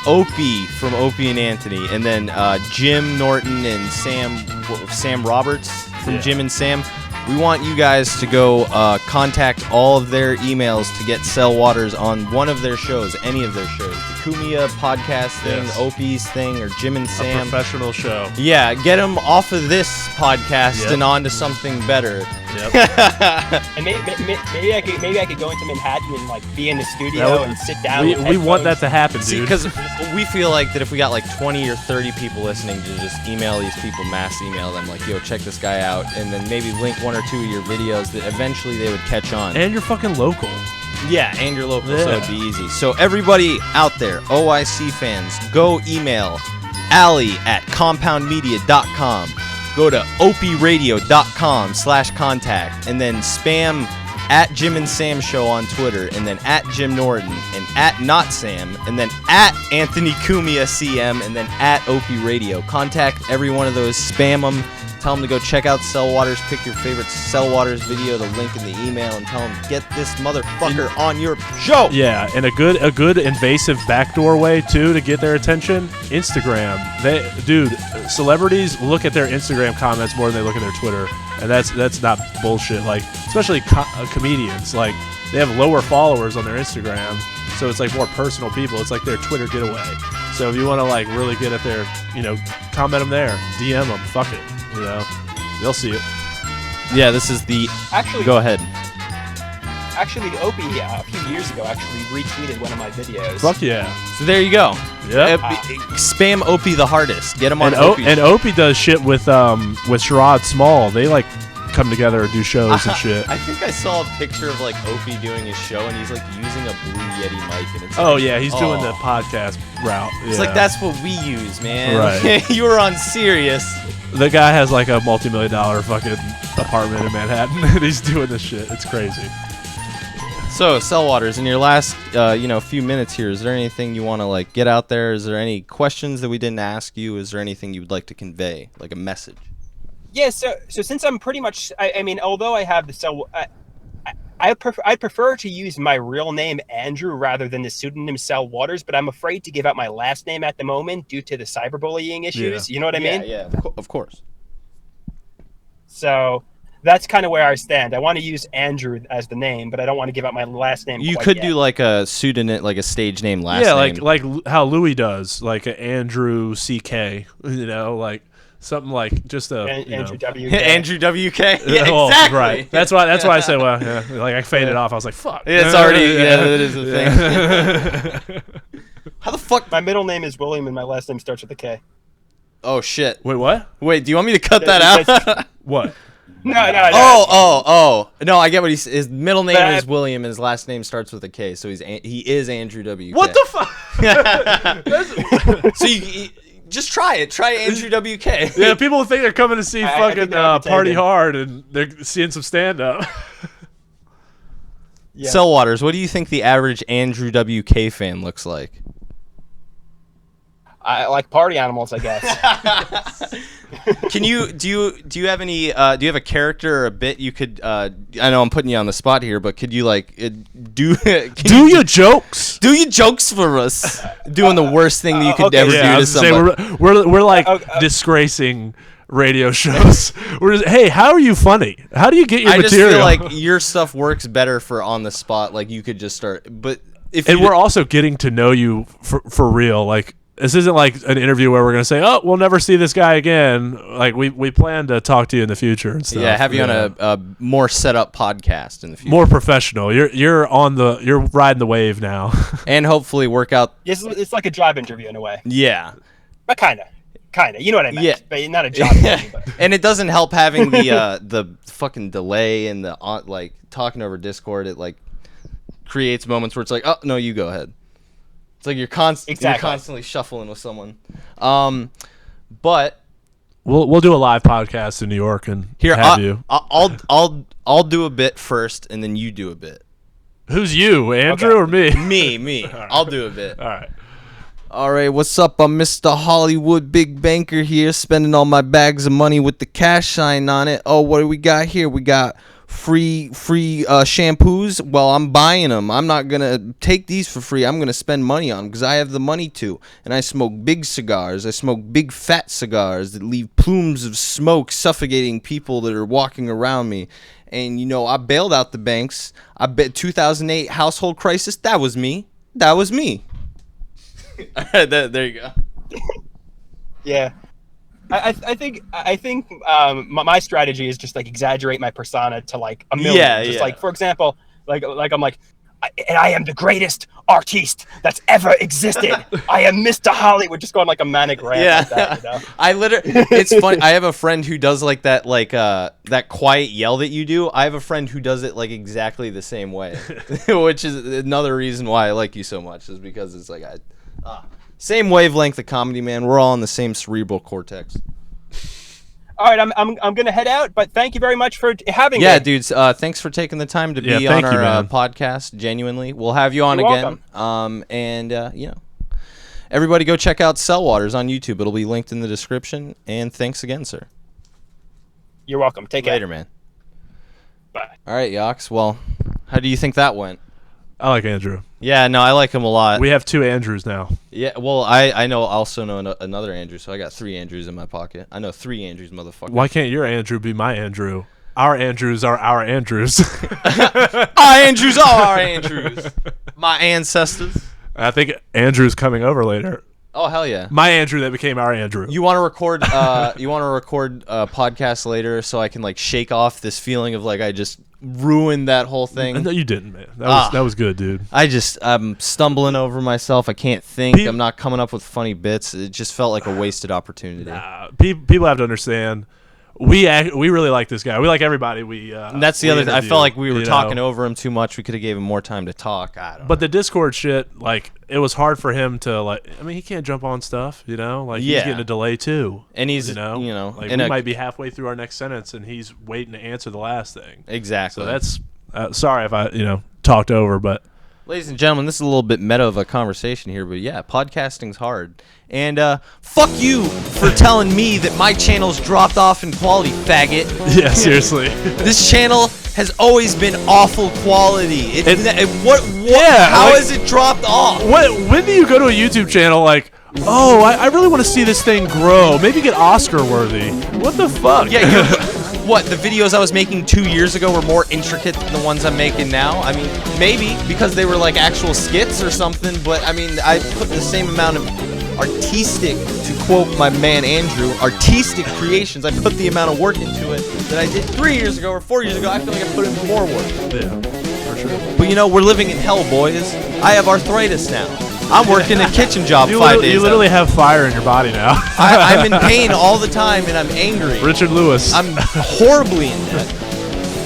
Opie from Opie and Anthony, and then Jim Norton and Sam Roberts from Jim and Sam. We want you guys to go contact all of their emails to get Cell Waters on one of their shows, any of their shows. The Cumia podcast thing, Opie's thing, or Jim and Sam. A professional show. Yeah, get them off of this podcast and onto something better. Yep. And maybe I could go into Manhattan and like be in the studio and sit down. We want that to happen, dude. Because we feel like that if we got like 20 or 30 people listening, to just email these people, mass email them, like, yo, check this guy out, and then maybe link one or two of your videos that eventually they would catch on. And you're fucking local. Yeah, and you're local, so it'd be easy. So everybody out there, OYC fans, go email Allie at compoundmedia.com. Go to opradio.com/contact, and then spam at Jim and Sam Show on Twitter, and then at Jim Norton, and at Not Sam, and then at Anthony Cumia CM, and then at Opie Radio. Contact every one of those, spam them, tell them to go check out Cell Waters, pick your favorite Cell Waters video, the link in the email, and tell them, get this motherfucker on your show. Yeah, and a good invasive backdoor way too to get their attention. Instagram. Celebrities look at their Instagram comments more than they look at their Twitter, and that's not bullshit. Like, especially comedians, like, they have lower followers on their Instagram, so it's like more personal people. It's like their Twitter getaway. So if you want to like really get at their, comment them there, DM them, fuck it. They'll see it. Yeah, this is the... Actually, go ahead. Actually, Opie, a few years ago, actually retweeted one of my videos. Fuck yeah. So there you go. Yeah. Spam Opie the hardest. Get him on Opie. And Opie does shit with Sherrod Small. They like come together and do shows and shit. I think I saw a picture of like Opie doing his show, and he's like using a Blue Yeti mic, and it's like, yeah, he's doing the podcast route. It's like, that's what we use, man. Right. You were on Sirius. The guy has like a multi-million-dollar fucking apartment in Manhattan, and he's doing this shit. It's crazy. So, Cell Waters, in your last few minutes here, is there anything you want to like get out there? Is there any questions that we didn't ask you? Is there anything you would like to convey, like a message? Yeah, so since I'm pretty much, I mean, although I have the Cell, I prefer to use my real name, Andrew, rather than the pseudonym Cell Waters, but I'm afraid to give out my last name at the moment due to the cyberbullying issues. Yeah. You know what I mean? Yeah, of course. So that's kind of where I stand. I want to use Andrew as the name, but I don't want to give out my last name. You could do like a pseudonym, like a stage name, last name. Yeah, like how Louis does, like a Andrew CK, like something like just a Andrew WK. Andrew WK. Yeah, oh, exactly. Right. That's why I said, well, yeah. Like I faded off. I was like, fuck. Yeah, it's already that is a thing. How the fuck? My middle name is William, and my last name starts with a K. Oh shit. Wait, what? Wait, do you want me to cut that out? What? No. Oh. No, I get what his middle name is William and his last name starts with a K, so he is Andrew WK. What the fuck? So you just try it. Try Andrew WK. Yeah, people think they're coming to see fucking Party Hard, and they're seeing some stand-up. Yeah. Cell Waters, what do you think the average Andrew WK fan looks like? I like party animals, I guess. Do you have any do you have a character or a bit you could I know I'm putting you on the spot here, but could you like do your jokes? Do your jokes for us. Doing the worst thing that you could ever do to somebody. We're like disgracing radio shows. We're just, hey, how are you funny? How do you get your material? I just feel like your stuff works better for on the spot, like you could just start, but we're also getting to know you for real, like this isn't like an interview where we're going to say, oh, we'll never see this guy again. Like, we plan to talk to you in the future and stuff. Yeah, have you on a more set up podcast in the future. More professional. You're riding the wave now. And hopefully work out. It's like a job interview in a way. Yeah. But kind of. You know what I meant. Yeah. But not a job interview. But. And it doesn't help having the fucking delay and the like talking over Discord. It like creates moments where it's like, oh, no, you go ahead. It's like you're constantly shuffling with someone. But we'll do a live podcast in New York and have you. I'll do a bit first, and then you do a bit. Who's you, Andrew or me? Me. Right. I'll do a bit. All right. All right, what's up? I'm Mr. Hollywood Big Banker here, spending all my bags of money with the cash sign on it. Oh, what do we got here? We got free shampoos. Well, I'm buying them. I'm not going to take these for free. I'm going to spend money on them because I have the money to. And I smoke big cigars. I smoke big fat cigars that leave plumes of smoke suffocating people that are walking around me. And, you know, I bailed out the banks. I bet 2008 household crisis, that was me. That was me. All right, there you go. Yeah. I think my strategy is just like exaggerate my persona to like a million. Yeah, just yeah. like, for example, like I'm like, I am the greatest artiste that's ever existed. I am Mr. Hollywood. Just going like a manic rant like that, you know? I literally, it's funny. I have a friend who does like that, that quiet yell that you do. I have a friend who does it like exactly the same way, which is another reason why I like you so much, is because it's like same wavelength of comedy, man. We're all in the same cerebral cortex. All right, I'm gonna head out, but thank you very much for having me. Yeah, dudes. Thanks for taking the time to be on our podcast. Genuinely, we'll have you on again. Welcome. You know, everybody go check out Cell Waters on YouTube. It'll be linked in the description. And thanks again, sir. You're welcome. Take care. Later, man. Bye. All right, Yox. Well, how do you think that went? I like Andrew. Yeah, no, I like him a lot. We have 2 Andrews now. Yeah, well, I also know another Andrew, so I got 3 Andrews in my pocket. I know 3 Andrews, motherfucker. Why can't your Andrew be my Andrew? Our Andrews are our Andrews. Our Andrews are our Andrews. My ancestors. I think Andrew's coming over later. Oh, hell yeah. My Andrew that became our Andrew. You want to record a podcast later so I can like shake off this feeling of like I just ruined that whole thing? No, you didn't, man. That was good, dude. I'm stumbling over myself. I can't think. I'm not coming up with funny bits. It just felt like a wasted opportunity. People have to understand. We really like this guy. We like everybody. And that's the other thing. I felt like we were talking over him too much. We could have gave him more time to talk. I don't know. But the Discord shit, like, it was hard for him to, like, I mean, he can't jump on stuff, you know? Like, he's getting a delay, too. And he's, you know? Like, we might be halfway through our next sentence, and he's waiting to answer the last thing. Exactly. So that's, sorry if I, talked over, but. Ladies and gentlemen, this is a little bit meta of a conversation here, but yeah, podcasting's hard. And fuck you for telling me that my channel's dropped off in quality, faggot. Yeah, seriously. This channel has always been awful quality. How has it dropped off? When do you go to a YouTube channel like, oh, I really want to see this thing grow, maybe get Oscar worthy? What the fuck? Yeah, what, the videos I was making 2 years ago were more intricate than the ones I'm making now? I mean, maybe because they were like actual skits or something, but I mean, I put the same amount of artistic, to quote my man Andrew, artistic creations. I put the amount of work into it that I did 3 years ago or 4 years ago. I feel like I put in more work. Yeah, for sure. But you know, we're living in hell, boys. I have arthritis now. I'm working a kitchen job 5 days. You literally have fire in your body now. I'm in pain all the time, and I'm angry. Richard Lewis. I'm horribly in debt.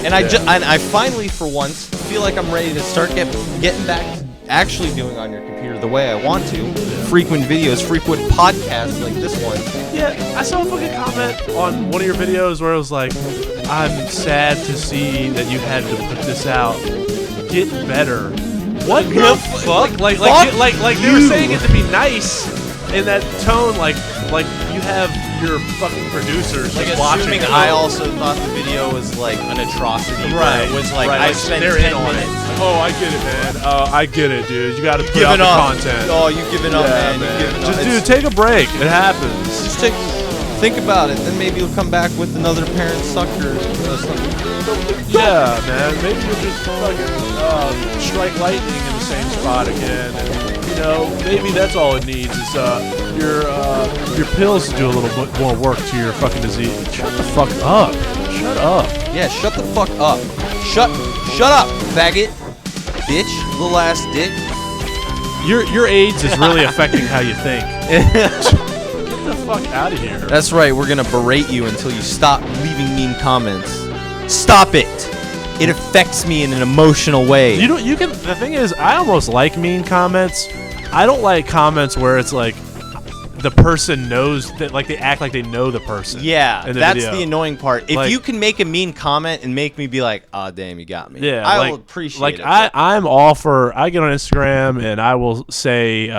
And I finally, for once, feel like I'm ready to start getting back to actually doing on your computer the way I want to. Frequent videos, frequent podcasts like this one. Yeah, I saw a fucking comment on one of your videos where it was like, I'm sad to see that you had to put this out. Get better. What the fuck? Like they were saying it to be nice in that tone, like you have your fucking producers like watching. Assuming I also thought the video was like an atrocity. Right. It was like right. I spent 10 minutes. Oh, I get it, man. I get it, dude. You got to put out the content. Oh, you giving up, man. Just dude, take a break. It happens. Just think about it. Then maybe you'll come back with another parent sucker. Yeah, man. Maybe you'll just fucking strike lightning in the same spot again. And, maybe that's all it needs is your pills to do a little bit more work to your fucking disease. Shut the fuck up. Shut up. Yeah, shut the fuck up. Shut up, faggot. Bitch, little ass dick. Your AIDS is really affecting how you think. Get the fuck out of here. That's right. We're gonna berate you until you stop leaving mean comments. Stop it. It affects me in an emotional way. The thing is, I almost like mean comments. I don't like comments where it's like the person knows that, like they act like they know the person. Yeah, that's video. The annoying part. If like, you can make a mean comment and make me be like, "Oh, damn, you got me." Yeah, I will appreciate it. I'm all for. I get on Instagram and I will say,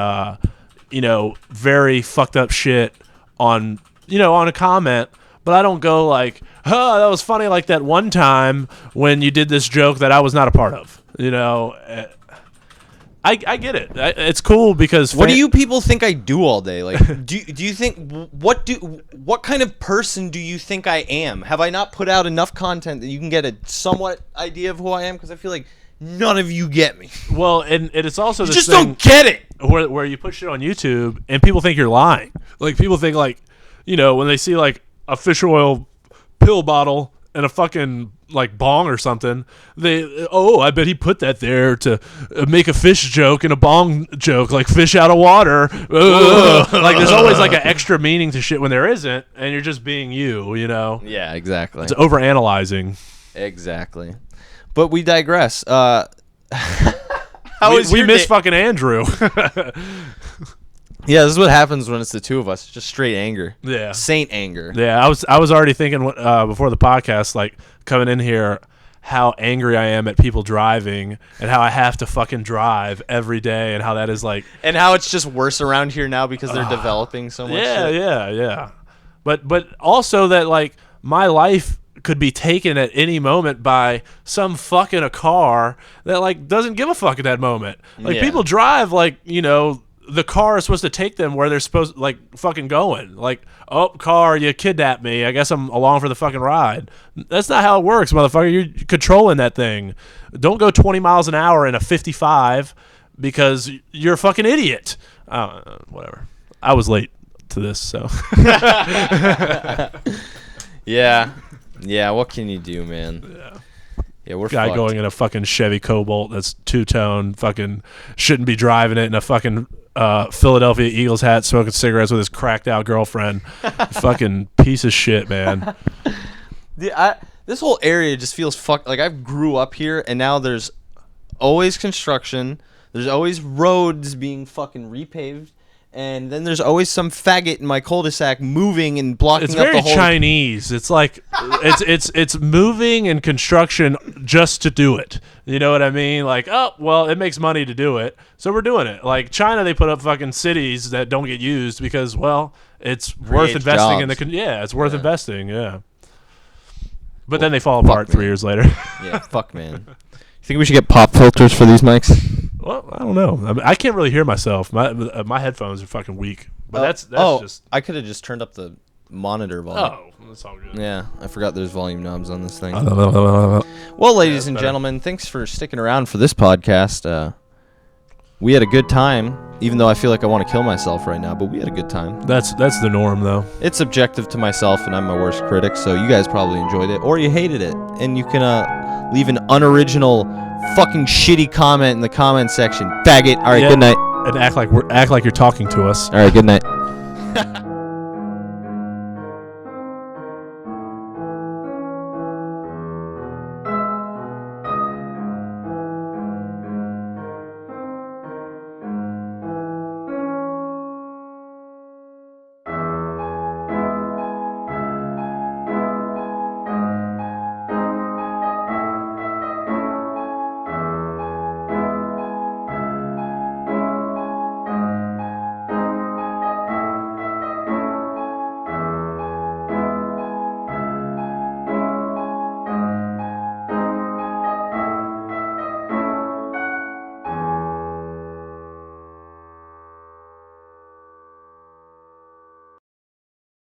very fucked up shit on a comment, but I don't go like, oh, that was funny like that one time when you did this joke that I was not a part of. I get it. It's cool because what do you people think I do all day? Like, do you think what kind of person do you think I am? Have I not put out enough content that you can get a somewhat idea of who I am? Because I feel like none of you get me. Well, and it's also You this just thing don't get it. where you put shit on YouTube and people think you're lying. Like people think like, when they see like a fish oil pill bottle and a fucking like bong or something, I bet he put that there to make a fish joke and a bong joke, like fish out of water. Like there's always like an extra meaning to shit when there isn't, and you're just being you. Yeah, exactly. It's overanalyzing. Exactly. But we digress. We miss fucking Andrew. Yeah, this is what happens when it's the two of us. It's just straight anger. Yeah. Saint anger. Yeah, I was already thinking before the podcast, like coming in here, how angry I am at people driving and how I have to fucking drive every day and how that is like... And how it's just worse around here now because they're developing so much shit. Yeah. But also that like my life could be taken at any moment by some fuck in a car that like doesn't give a fuck at that moment. Like people drive like, the car is supposed to take them where they're supposed like fucking going. Like, oh, car, you kidnapped me. I guess I'm along for the fucking ride. That's not how it works, motherfucker. You're controlling that thing. Don't go 20 miles an hour in a 55 because you're a fucking idiot. Whatever. I was late to this, so. Yeah. Yeah, what can you do, man? Yeah, we're guy fucked. going in a fucking Chevy Cobalt that's two-tone, fucking shouldn't be driving it in a fucking Philadelphia Eagles hat, smoking cigarettes with his cracked out girlfriend. Fucking piece of shit, man. This whole area just feels fucked. Like I grew up here, and now there's always construction. There's always roads being fucking repaved. And then there's always some faggot in my cul-de-sac moving and blocking up the whole... It's very Chinese. It's like it's moving and construction just to do it. You know what I mean? Like, oh, well, it makes money to do it, so we're doing it. Like China, they put up fucking cities that don't get used because, well, it's worth investing in the... it's worth investing, yeah. But then they fall apart 3 years later. Yeah, fuck, man. You think we should get pop filters for these mics? Well, I don't know. I mean, I can't really hear myself. My headphones are fucking weak. But that's just... I could have just turned up the monitor volume. Oh, that's all good. Yeah, I forgot there's volume knobs on this thing. Well, ladies and gentlemen, thanks for sticking around for this podcast. We had a good time, even though I feel like I want to kill myself right now, but we had a good time. That's the norm, though. It's subjective to myself, and I'm my worst critic, so you guys probably enjoyed it, or you hated it, and you can leave an unoriginal, fucking shitty comment in the comment section. Faggot. All right, good night. And act like you're talking to us. All right, good night.